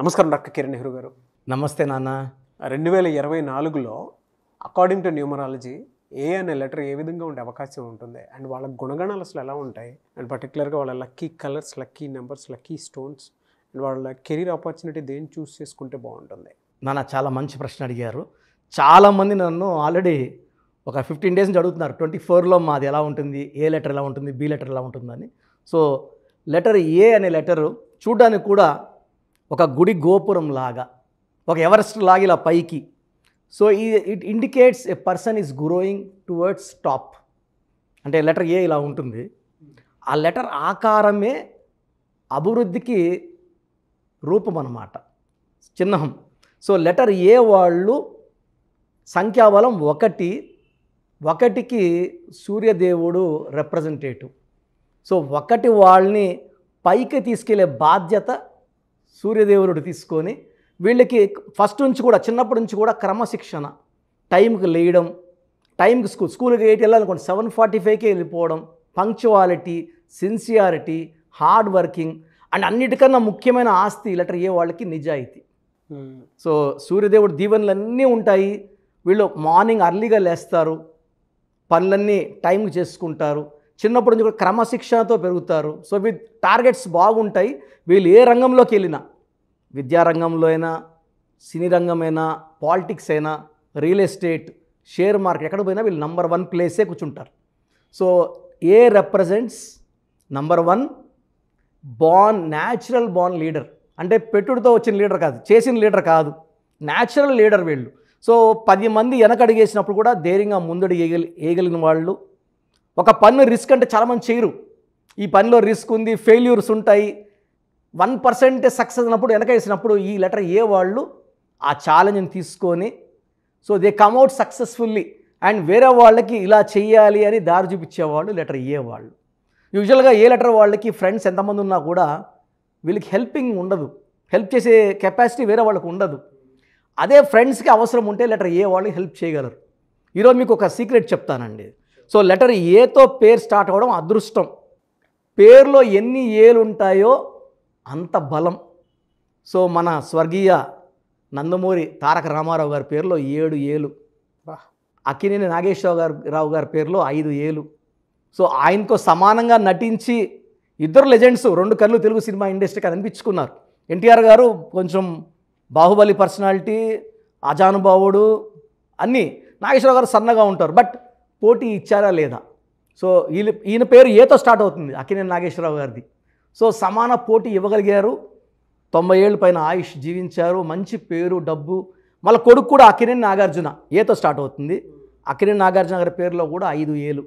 నమస్కారం డాక్టర్ కిరణ్ నెహ్రూ గారు. నమస్తే నాన్న. 2024లో అకార్డింగ్ టు న్యూమరాలజీ ఏ అనే లెటర్ ఏ విధంగా ఉండే అవకాశం ఉంటుంది అండ్ వాళ్ళ గుణగణాలు అసలు ఎలా ఉంటాయి అండ్ పర్టికులర్గా వాళ్ళ lucky colours, lucky numbers, lucky stones and వాళ్ళ కెరీర్ ఆపర్చునిటీ దేన్ని చూస్ చేసుకుంటే బాగుంటుంది? నాన్న చాలా మంచి ప్రశ్న అడిగారు. చాలామంది నన్ను ఆల్రెడీ ఒక 15 డేస్ నుంచి అడుగుతున్నారు 24లో మాది ఎలా ఉంటుంది, ఏ లెటర్ ఎలా ఉంటుంది, బి లెటర్ ఎలా ఉంటుందని. సో లెటర్ ఏ అనే లెటరు చూడడానికి కూడా ఒక గుడి గోపురం లాగా, ఒక ఎవరెస్ట్ లాగా ఇలా పైకి. So it indicates a person is growing towards top. అంటే లెటర్ ఏ ఇలా ఉంటుంది. ఆ లెటర్ ఆకారమే అభివృద్ధికి రూపం అన్నమాట, చిహ్నం. సో లెటర్ ఏ వాళ్ళు సంఖ్యాబలం 1కి సూర్యదేవుడు రిప్రజెంటేటివ్. సో 1 వాళ్ళని పైకి తీసుకెళ్లే బాధ్యత సూర్యదేవుడు తీసుకొని వీళ్ళకి ఫస్ట్ నుంచి కూడా చిన్నప్పటి నుంచి కూడా క్రమశిక్షణ, టైంకి లేయడం, టైంకి స్కూల్కి 8 వెళ్ళాలనుకోండి 7:45కే వెళ్ళిపోవడం, punctuality, sincerity, hard working and అన్నిటికన్నా ముఖ్యమైన ఆస్తి లెటర్ ఏ వాళ్ళకి నిజాయితీ. సో సూర్యదేవుడు దీవెనలు అన్నీ ఉంటాయి. వీళ్ళు మార్నింగ్ అర్లీగా లేస్తారు, పనులన్నీ టైంకి చేసుకుంటారు, చిన్నప్పటి నుంచి కూడా క్రమశిక్షణతో పెరుగుతారు. సో వీళ్ళ టార్గెట్స్ బాగుంటాయి. వీళ్ళు ఏ రంగంలోకి వెళ్ళినా, విద్యారంగంలో అయినా, సినీ రంగమైనా, పాలిటిక్స్ అయినా, రియల్ ఎస్టేట్, షేర్ మార్కెట్, ఎక్కడ పోయినా వీళ్ళు నంబర్ 1 ప్లేసే కూర్చుంటారు. So A represents number 1 natural born leader. అంటే పెట్టుడితో వచ్చిన లీడర్ కాదు, చేసిన లీడర్ కాదు, న్యాచురల్ లీడర్ వీళ్ళు. సో 10 మంది వెనకడిగేసినప్పుడు కూడా ధైర్యంగా ముందడి వేయగలిగిన వాళ్ళు. ఒక పన్ను రిస్క్ అంటే చాలామంది చేయరు. ఈ పనిలో రిస్క్ ఉంది, ఫెయిల్యూర్స్ ఉంటాయి, 1% సక్సెస్ అన్నప్పుడు వెనకేసినప్పుడు ఈ లెటర్ ఏ వాళ్ళు ఆ ఛాలెంజ్ని తీసుకొని so they come out successfully and వేరే వాళ్ళకి ఇలా చెయ్యాలి అని దారి చూపించేవాళ్ళు లెటర్ ఏ వాళ్ళు. యూజువల్గా ఏ లెటర్ వాళ్ళకి ఫ్రెండ్స్ ఎంతమంది ఉన్నా కూడా వీళ్ళకి హెల్పింగ్ ఉండదు, హెల్ప్ చేసే కెపాసిటీ వేరే వాళ్ళకి ఉండదు. అదే ఫ్రెండ్స్కి అవసరం ఉంటే లెటర్ ఏ వాళ్ళు హెల్ప్ చేయగలరు. ఈరోజు మీకు ఒక సీక్రెట్ చెప్తానండి. సో లెటర్ ఏతో పేరు స్టార్ట్ అవ్వడం అదృష్టం. పేరులో ఎన్ని ఏలు ఉంటాయో అంత బలం. సో మన స్వర్గీయ నందమూరి తారక రామారావు గారి పేరులో 7 ఏలు, అక్కినేని నాగేశ్వరరావు గారి పేరులో 5 ఏలు. సో ఆయనతో సమానంగా నటించి ఇద్దరు లెజెండ్స్, 2 కళ్ళు తెలుగు సినిమా ఇండస్ట్రీకి అనిపించుకున్నారు. ఎన్టీఆర్ గారు కొంచెం బాహుబలి పర్సనాలిటీ, అజానుభావుడు అన్నీ. నాగేశ్వరరావు గారు సన్నగా ఉంటారు, బట్ పోటీ ఇచ్చారా లేదా? సో ఈయన పేరు ఏతో స్టార్ట్ అవుతుంది, అక్కినేని నాగేశ్వరరావు గారిది. సో సమాన పోటీ ఇవ్వగలిగారు. 90 ఏళ్ళ పైన ఆయుష్ జీవించారు, మంచి పేరు, డబ్బు. మళ్ళీ కొడుకు కూడా అక్కినేని నాగార్జున ఏతో స్టార్ట్ అవుతుంది. అక్కినేని నాగార్జున గారి పేరులో కూడా 5 ఏలు,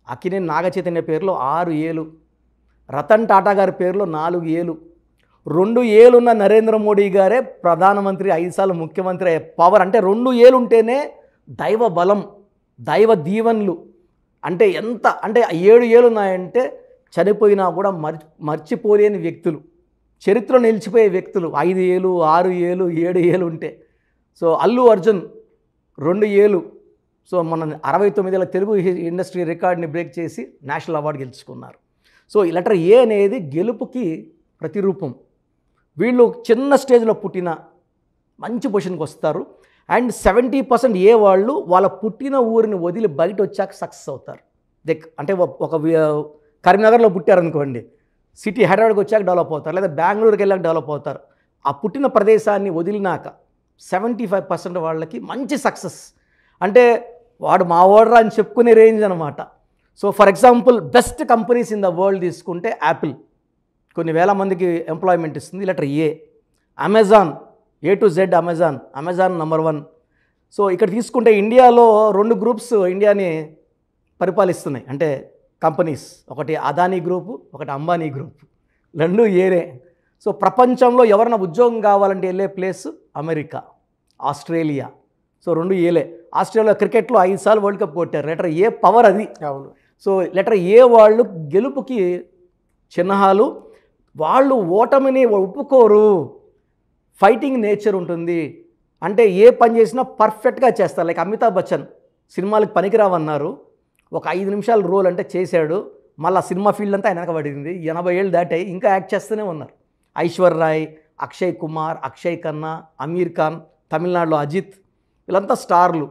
అక్కినేని నాగచైతన్య పేరులో 6 ఏలు, రతన్ టాటా గారి పేరులో 4 ఏలు, 2 ఏలున్న నరేంద్ర మోడీ గారే ప్రధానమంత్రి, 5 సార్లు ముఖ్యమంత్రి అయ్యే పవర్. అంటే 2 ఏలు ఉంటేనే దైవ బలం, దైవ దీవెనలు. అంటే ఎంత అంటే 7 ఏలు ఉన్నాయంటే చనిపోయినా కూడా మర్చిపోలేని వ్యక్తులు, చరిత్రలో నిలిచిపోయే వ్యక్తులు. 5 ఏలు, 6 ఏలు, 7 ఏలు ఉంటే. సో అల్లు అర్జున్ 2 ఏలు. సో మన 69 ఏళ్ళ తెలుగు ఇండస్ట్రీ రికార్డ్ని బ్రేక్ చేసి నేషనల్ అవార్డు గెలుచుకున్నారు. సో ఈ లెటర్ ఏ అనేది గెలుపుకి ప్రతిరూపం. వీళ్ళు చిన్న స్టేజ్లో పుట్టిన మంచి పొజిషన్కి వస్తారు. అండ్ 70% ఏ వాళ్ళు వాళ్ళ పుట్టిన ఊరిని వదిలి బయట వచ్చాక సక్సెస్ అవుతారు. అంటే ఒక కరీంనగర్లో పుట్టారనుకోండి, సిటీ హైదరాబాద్కి వచ్చాక డెవలప్ అవుతారు, లేదా బెంగళూరుకి వెళ్ళాక డెవలప్ అవుతారు. ఆ పుట్టిన ప్రదేశాన్ని వదిలినాక 75% వాళ్ళకి మంచి సక్సెస్. అంటే వాడు మా ఓడరా అని చెప్పుకునే రేంజ్ అనమాట. So for example best companies in the world తీసుకుంటే యాపిల్ కొన్ని వేల మందికి ఎంప్లాయ్మెంట్ ఇస్తుంది, letter A. Amazon, A to Z Amazon number 1. So ఇక్కడ తీసుకుంటే ఇండియాలో 2 గ్రూప్స్ ఇండియాని పరిపాలిస్తున్నాయి, అంటే కంపెనీస్. ఒకటి అదానీ గ్రూపు, ఒకటి అంబానీ గ్రూప్, 2 ఏరే. సో ప్రపంచంలో ఎవరైనా ఉద్యోగం కావాలంటే వెళ్ళే ప్లేస్ అమెరికా, ఆస్ట్రేలియా. సో 2 ఏలే. ఆస్ట్రేలియా క్రికెట్లో 5 సార్లు వరల్డ్ కప్ కొట్టారు. లెటర్ ఏ పవర్ అది. అవును. సో లెటర్ ఏ వాళ్ళు గెలుపుకి చిహ్నాలు. వాళ్ళు ఓటమిని ఒప్పుకోరు, ఫైటింగ్ నేచర్ ఉంటుంది. అంటే ఏ పని చేసినా పర్ఫెక్ట్గా చేస్తారు. లైక్ అమితాబ్ బచ్చన్ సినిమాలకు పనికిరావన్నారు, ఒక 5 నిమిషాలు రోల్ అంటే చేశాడు, మళ్ళీ సినిమా ఫీల్డ్ అంతా ఆయన వెనకబడింది. 80 ఏళ్ళు దాటాయి, ఇంకా యాక్ట్ చేస్తూనే ఉన్నారు. ఐశ్వర్య రాయ్, అక్షయ్ కుమార్, అక్షయ్ ఖన్నా, అమీర్ ఖాన్, తమిళనాడులో అజిత్, వీళ్ళంతా స్టార్లు.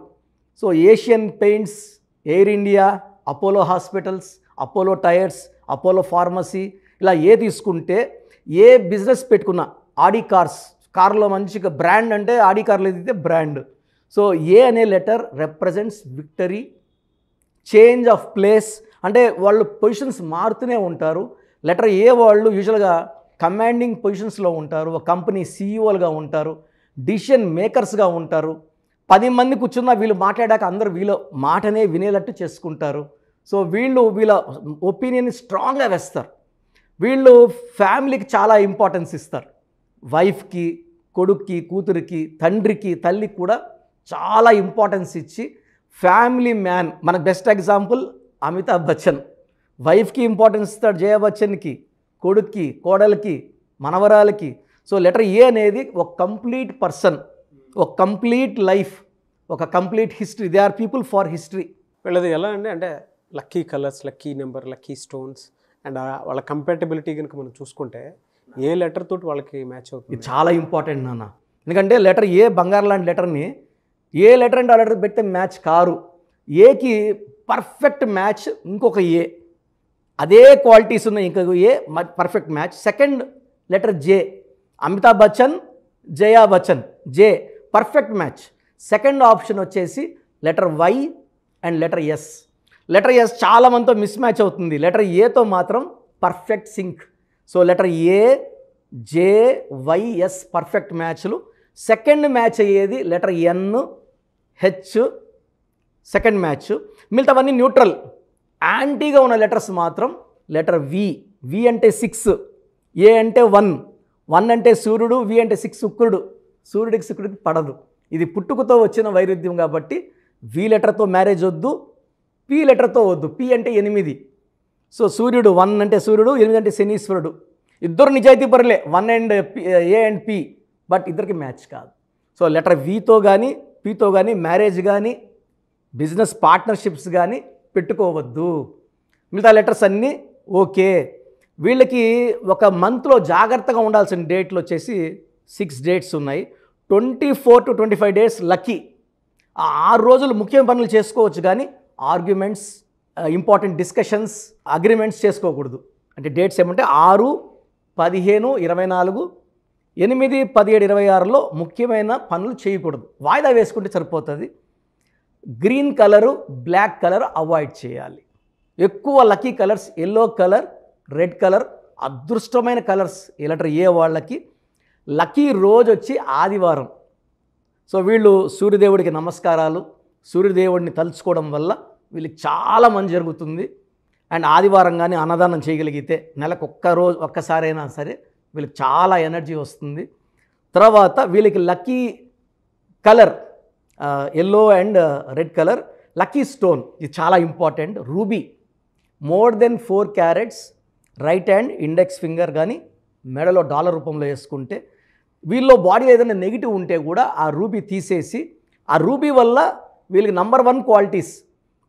So Asian paints, air India, Apollo hospitals, Apollo tyres, Apollo pharmacy, ఇలా ఏ తీసుకుంటే ఏ బిజినెస్ పెట్టుకున్నా, ఆడి కార్లో మంచిగా బ్రాండ్ అంటే ఆడి కార్లు ఏదైతే బ్రాండ్. సో ఏ అనే letter represents victory, change of place, అంటే వాళ్ళు పొజిషన్స్ మారుతూనే ఉంటారు. లెటర్ ఏ వాళ్ళు యూజువల్గా కమాండింగ్ పొజిషన్స్లో ఉంటారు, ఒక కంపెనీ సీఈఓలుగా ఉంటారు, డిసిషన్ మేకర్స్గా ఉంటారు. 10 మంది కూర్చున్నా వీళ్ళు మాట్లాడాక అందరూ వీళ్ళ మాటనే వినేటట్టు చేసుకుంటారు. సో వీళ్ళ ఒపీనియన్ స్ట్రాంగ్గా వేస్తారు. వీళ్ళు ఫ్యామిలీకి చాలా ఇంపార్టెన్స్ ఇస్తారు. వైఫ్కి, కొడుక్కి, కూతురికి, తండ్రికి, తల్లికి కూడా చాలా ఇంపార్టెన్స్ ఇచ్చి ఫ్యామిలీ మ్యాన్. మనకు బెస్ట్ ఎగ్జాంపుల్ అమితాబ్ బచ్చన్. వైఫ్కి ఇంపార్టెన్స్ ఇస్తాడు, జయా బచ్చన్కి, కొడుక్కి, కోడలికి, మనవరాలకి. సో లెటర్ ఏ అనేది ఒక కంప్లీట్ పర్సన్, ఒక కంప్లీట్ లైఫ్, ఒక complete history. They are people for history. వీళ్ళది ఎలా అంటే lucky colours, lucky number, lucky stones and వాళ్ళ కంపాటబిలిటీ కనుక మనం చూసుకుంటే ఏ లెటర్ తోటి వాళ్ళకి మ్యాచ్ అవుతుంది? ఇది చాలా ఇంపార్టెంట్ నాన్న. ఎందుకంటే లెటర్ ఏ బంగారు లాంటి లెటర్ని ఏ లెటర్ అంటే ఆ లెటర్ పెడితే మ్యాచ్ కారు. ఏకి పర్ఫెక్ట్ మ్యాచ్ ఇంకొక ఏ, అదే క్వాలిటీస్ ఉన్న ఇంకొక A perfect match. Second letter J, Amitabh Bachchan, Jaya Bachchan, J perfect match. Second option వచ్చేసి letter Y and letter S. Letter S చాలా మందితో మిస్ మ్యాచ్ అవుతుంది, లెటర్ ఏతో మాత్రం perfect sync. So letter A, J, Y, S perfect మ్యాచ్లు. Second match అయ్యేది letter N, H second match. మిగతావన్నీ neutral. యాంటీగా ఉన్న లెటర్స్ మాత్రం లెటర్ వి. వి అంటే 6, ఏ అంటే 1, 1 అంటే సూర్యుడు, వి అంటే 6 శుక్రుడు. సూర్యుడికి శుక్రుడికి పడదు. ఇది పుట్టుకతో వచ్చిన వైరుధ్యం కాబట్టి వి లెటర్తో మ్యారేజ్ వద్దు, పి లెటర్తో వద్దు. పి అంటే 8. సో సూర్యుడు 1 అంటే సూర్యుడు, 8 అంటే శనీశ్వరుడు. ఇద్దరు నిజాయితీ పరులే, 1 and A and P, but ఇద్దరికి మ్యాచ్ కాదు. సో లెటర్ వితో కానీ పితో కానీ మ్యారేజ్ కానీ బిజినెస్ పార్ట్నర్షిప్స్ కానీ పెట్టుకోవద్దు. మిగతా లెటర్స్ అన్నీ ఓకే. వీళ్ళకి ఒక మంత్లో జాగ్రత్తగా ఉండాల్సిన డేట్లు వచ్చేసి 6 డేట్స్ ఉన్నాయి. 24 to 25 డేస్ లక్కీ. ఆ 6 రోజులు ముఖ్యమైన పనులు చేసుకోవచ్చు, కానీ ఆర్గ్యుమెంట్స్, ఇంపార్టెంట్ డిస్కషన్స్, అగ్రిమెంట్స్ చేసుకోకూడదు. అంటే డేట్స్ ఏమంటే 6, 15, 24, 8, 17, 26లో ముఖ్యమైన పనులు చేయకూడదు. వాయిదా వేసుకుంటే సరిపోతుంది. Green colour, black colour avoid చేయాలి. ఎక్కువ lucky colours yellow colour, red colour అదృష్టమైన కలర్స్ ఈ లెటర్ ఏ వాళ్ళకి. లక్కీ రోజు వచ్చి ఆదివారం. సో వీళ్ళు సూర్యదేవుడికి నమస్కారాలు, సూర్యదేవుడిని తలుచుకోవడం వల్ల వీళ్ళకి చాలా మంచి జరుగుతుంది. అండ్ ఆదివారం కానీ అన్నదానం చేయగలిగితే నెలకు ఒక్కసారైనా సరే వీళ్ళకి చాలా ఎనర్జీ వస్తుంది. తర్వాత వీళ్ళకి lucky colour yellow and red colour. Lucky stone ఇది చాలా important, ruby. More than 4 carrots right hand index finger కానీ మెడలో డాలర్ రూపంలో వేసుకుంటే, వీళ్ళలో బాడీలో ఏదైనా నెగిటివ్ ఉంటే కూడా ఆ రూబీ తీసేసి, ఆ రూబీ వల్ల వీళ్ళకి నంబర్ 1 క్వాలిటీస్.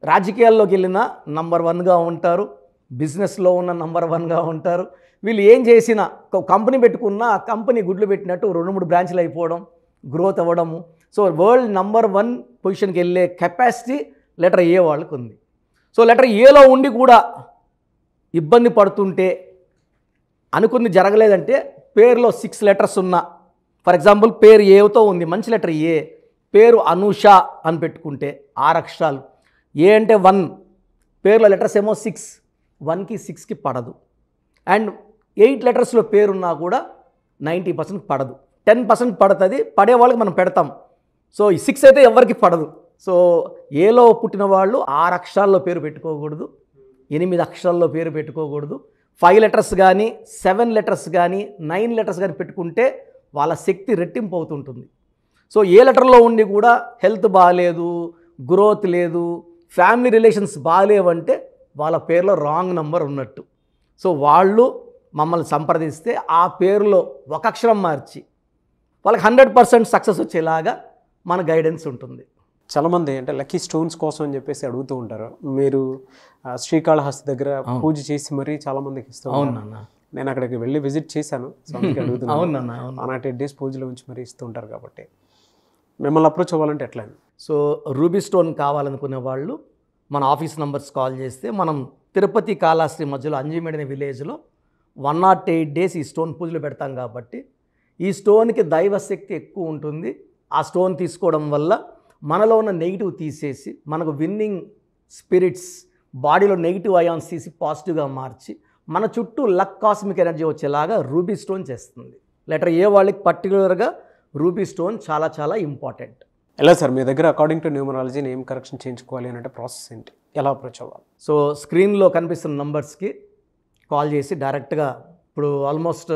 రాజకీయాల్లోకి వెళ్ళినా నంబర్ 1గా ఉంటారు, బిజినెస్లో ఉన్న నంబర్ 1గా ఉంటారు. వీళ్ళు ఏం చేసినా, కంపెనీ పెట్టుకున్నా ఆ కంపెనీ గుడ్లు పెట్టినట్టు 2-3 బ్రాంచ్లు అయిపోవడం, గ్రోత్ అవ్వడము. సో వరల్డ్ నంబర్ 1 పొజిషన్కి వెళ్ళే కెపాసిటీ లెటర్ ఏ వాళ్ళకు ఉంది. సో లెటర్ ఏలో ఉండి కూడా ఇబ్బంది పడుతుంటే, అనుకుంది జరగలేదంటే, పేరులో 6 లెటర్స్ ఉన్నా, ఫర్ ఎగ్జాంపుల్ పేరు ఏతో ఉంది, మంచి లెటర్ ఏ, పేరు అనూష అని పెట్టుకుంటే 6 అక్షరాలు, ఏ అంటే 1, పేరులో లెటర్స్ ఏమో 6, 1కి 6కి పడదు. అండ్ 8 లెటర్స్లో పేరున్నా కూడా 90% పడదు. 10% పడుతుంది, పడే వాళ్ళకి మనం పెడతాం. సో ఈ 6 అయితే ఎవరికి పడదు. సో ఏలో పుట్టిన వాళ్ళు 6 అక్షరాల్లో పేరు పెట్టుకోకూడదు, 8 అక్షరాల్లో పేరు పెట్టుకోకూడదు. 5 లెటర్స్ కానీ 7 లెటర్స్ కానీ 9 లెటర్స్ కానీ పెట్టుకుంటే వాళ్ళ శక్తి రెట్టింపు అవుతుంటుంది. సో ఏ లెటర్లో ఉండి కూడా హెల్త్ బాగాలేదు, గ్రోత్ లేదు, ఫ్యామిలీ రిలేషన్స్ బాగాలేవంటే వాళ్ళ పేరులో రాంగ్ నంబర్ ఉన్నట్టు. సో వాళ్ళు మమ్మల్ని సంప్రదిస్తే ఆ పేరులో ఒక అక్షరం మార్చి వాళ్ళకి 100% సక్సెస్ వచ్చేలాగా మన గైడెన్స్ ఉంటుంది. చాలామంది అంటే లక్కీ స్టోన్స్ కోసం అని చెప్పేసి అడుగుతూ ఉంటారు. మీరు శ్రీకాళహస్తి దగ్గర పూజ చేసి మరీ చాలామందికి ఇస్తాం. అవునన్నా. నేను అక్కడికి వెళ్ళి విజిట్ చేశాను. సో అందుకే అడుగుతున్నాను. అవునన్న, అవును. ఆ 8 డేస్ పూజలో ఉంచి మరి ఇస్తూ ఉంటారు కాబట్టి మిమ్మల్ని అప్రోచ్ అవ్వాలంటే ఎట్లా? సో రూబీ స్టోన్ కావాలనుకునే వాళ్ళు మన ఆఫీస్ నంబర్స్ కాల్ చేస్తే మనం తిరుపతి కాళహస్తి మధ్యలో అంజిమేడ్ అనే విలేజ్లో 108 డేస్ ఈ స్టోన్ పూజలు పెడతాం కాబట్టి ఈ స్టోన్కి దైవశక్తి ఎక్కువ ఉంటుంది. ఆ స్టోన్ తీసుకోవడం వల్ల మనలో ఉన్న నెగిటివ్ తీసేసి మనకు విన్నింగ్ స్పిరిట్స్, బాడీలో నెగిటివ్ అయాన్స్ తీసి పాజిటివ్గా మార్చి మన చుట్టూ లక్ కాస్మిక్ ఎనర్జీ వచ్చేలాగా రూబీ స్టోన్ చేస్తుంది. లెటర్ ఏ వాళ్ళకి పర్టికులర్గా రూబీ స్టోన్ చాలా చాలా ఇంపార్టెంట్. ఎలా సార్ మీ దగ్గర according to numerology name correction చేయించుకోవాలి అని అంటే ప్రాసెస్ ఏంటి, ఎలా అప్రోచ్ అవ్వాలి? సో స్క్రీన్లో కనిపిస్తున్న నంబర్స్కి కాల్ చేసి డైరెక్ట్గా ఇప్పుడు ఆల్మోస్ట్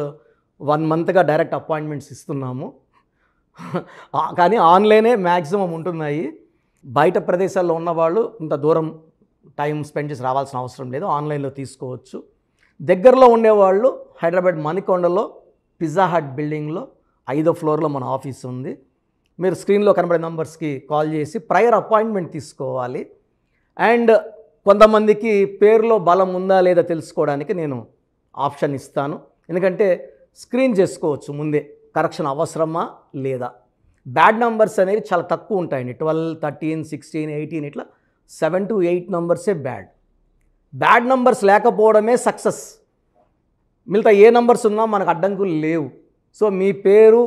1 మంత్గా డైరెక్ట్ అపాయింట్మెంట్స్ ఇస్తున్నాము. కానీ ఆన్లైనే మ్యాక్సిమం ఉంటున్నాయి. బయట ప్రదేశాల్లో ఉన్నవాళ్ళు ఇంత దూరం టైం స్పెండ్ చేసి రావాల్సిన అవసరం లేదు, ఆన్లైన్లో తీసుకోవచ్చు. దగ్గరలో ఉండేవాళ్ళు హైదరాబాద్ మణికొండలో పిజ్జా హట్ బిల్డింగ్లో 5వ ఫ్లోర్లో మన ఆఫీస్ ఉంది. మీరు స్క్రీన్లో కనబడే నంబర్స్కి కాల్ చేసి ప్రయర్ అపాయింట్మెంట్ తీసుకోవాలి. అండ్ కొంతమందికి పేరులో బలం ఉందా లేదా తెలుసుకోవడానికి నేను ఆప్షన్ ఇస్తాను. ఎందుకంటే స్క్రీన్ చేసుకోవచ్చు ముందే కరెక్షన్ అవసరమా లేదా. బ్యాడ్ నంబర్స్ అనేవి చాలా తక్కువ ఉంటాయండి. 12, 13, 16, 18 ఇట్లా 7 to 8 నంబర్సే బ్యాడ్. బ్యాడ్ నంబర్స్ లేకపోవడమే సక్సెస్. మిగతా ఏ నంబర్స్ ఉన్నా మనకు అడ్డంకులు లేవు. సో మీ పేరు,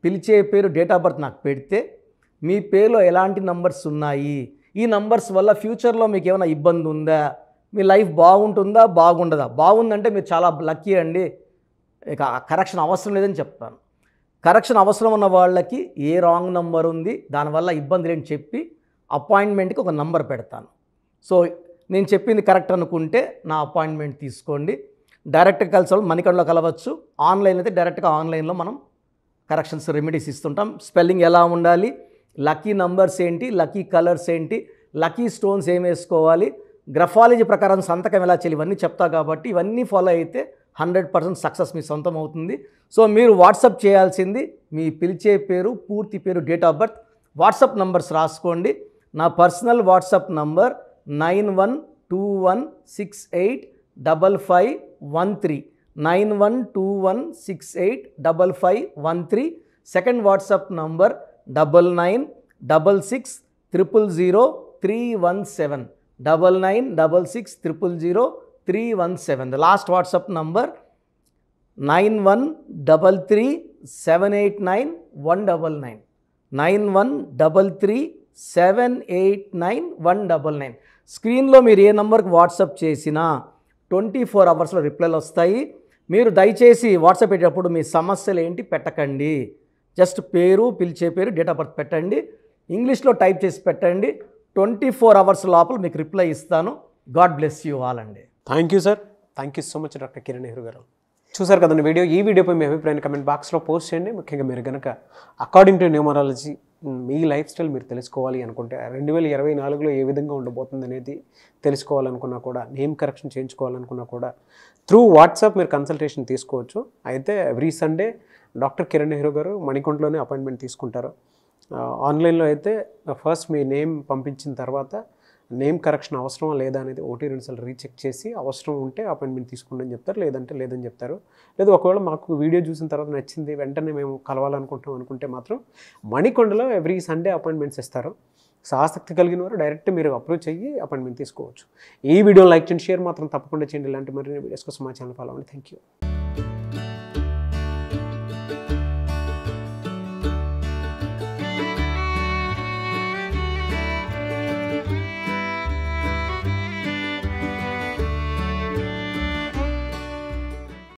పిలిచే పేరు, డేట్ ఆఫ్ బర్త్ నాకు పెడితే మీ పేరులో ఎలాంటి నంబర్స్ ఉన్నాయి, ఈ నంబర్స్ వల్ల ఫ్యూచర్లో మీకు ఏమైనా ఇబ్బంది ఉందా, మీ లైఫ్ బాగుంటుందా బాగుండదా. బాగుందంటే మీరు చాలా లక్కీ అండి, ఇక కరెక్షన్ అవసరం లేదని చెప్తాను. కరెక్షన్ అవసరం ఉన్న వాళ్ళకి ఏ రాంగ్ నంబర్ ఉంది, దానివల్ల ఇబ్బంది లేని చెప్పి అపాయింట్మెంట్కి ఒక నంబర్ పెడతాను. సో నేను చెప్పింది కరెక్ట్ అనుకుంటే నా అపాయింట్మెంట్ తీసుకోండి. డైరెక్ట్గా కలిసి వాళ్ళు మణికొండలో కలవచ్చు. ఆన్లైన్ అయితే డైరెక్ట్గా ఆన్లైన్లో మనం కరెక్షన్స్ రెమెడీస్ ఇస్తుంటాం. స్పెల్లింగ్ ఎలా ఉండాలి, లక్కీ నంబర్స్ ఏంటి, లక్కీ కలర్స్ ఏంటి, లక్కీ స్టోన్స్ ఏం వేసుకోవాలి, గ్రఫాలజీ ప్రకారం సంతకం ఎలా చేయాలి, ఇవన్నీ చెప్తా కాబట్టి ఇవన్నీ ఫాలో అయితే 100% సక్సెస్ మీ సొంతం అవుతుంది. సో మీరు వాట్సాప్ చేయాల్సింది మీ పిలిచే పేరు, పూర్తి పేరు, date of birth. WhatsApp numbers రాసుకోండి. నా personal WhatsApp number 9121685513 9121685513. Second WhatsApp number 9966000317 9966000317. The last WhatsApp number 9133789199 9133789199. స్క్రీన్లో మీరు ఏ నెంబర్కి వాట్సాప్ చేసినా 24 అవర్స్లో రిప్లైలు వస్తాయి. మీరు దయచేసి వాట్సాప్ పెట్టేటప్పుడు మీ సమస్యలు ఏంటి పెట్టకండి. జస్ట్ పేరు, పిలిచే పేరు, డేట్ ఆఫ్ బర్త్ పెట్టండి. ఇంగ్లీష్లో టైప్ చేసి పెట్టండి. 24 అవర్స్ లోపల మీకు రిప్లై ఇస్తాను. గాడ్ బ్లెస్ యూ ఆల్ అండి. Thank you sir. Thank you so much doctor Kiran Nehru గారు. చూసారు కదండి వీడియో. ఈ వీడియోపై మీ అభిప్రాయాన్ని కమెంట్ బాక్స్లో పోస్ట్ చేయండి. ముఖ్యంగా మీరు కనుక according to numerology me life style మీరు తెలుసుకోవాలి అనుకుంటే 2024లో ఏ విధంగా ఉండబోతుంది అనేది తెలుసుకోవాలనుకున్నా కూడా, నేమ్ కరెక్షన్ చేయించుకోవాలనుకున్నా కూడా త్రూ వాట్సాప్ మీరు కన్సల్టేషన్ తీసుకోవచ్చు. అయితే every Sunday doctor Kiran Nehru గారు మణికొండలోనే అపాయింట్మెంట్ తీసుకుంటారు. ఆన్లైన్లో అయితే ఫస్ట్ మీ నేమ్ పంపించిన తర్వాత నేమ్ కరెక్షన్ అవసరమా లేదా అనేది 1-2 సార్లు రీచెక్ చేసి అవసరం ఉంటే అపాయింట్మెంట్ తీసుకోండి అని చెప్తారు, లేదంటే లేదని చెప్తారు. లేదు ఒకవేళ మాకు వీడియో చూసిన తర్వాత నచ్చింది, వెంటనే మేము కలవాలనుకుంటాం అనుకుంటే మాత్రం మణికొండలో ఎవ్రీ సండే అపాయింట్మెంట్స్ ఇస్తారు. సో ఆసక్తి కలిగిన వారు డైరెక్ట్ మీరు అప్రోచ్ అయ్యి అపాయింట్మెంట్ తీసుకోవచ్చు. ఈ వీడియో లైక్ చేయండి, షేర్ మాత్రం తప్పకుండా చేయండి. ఇలాంటి మరిన్ని వీడియోస్ కోసం మా ఛానల్ ఫాలో అవ్వండి. Thank you.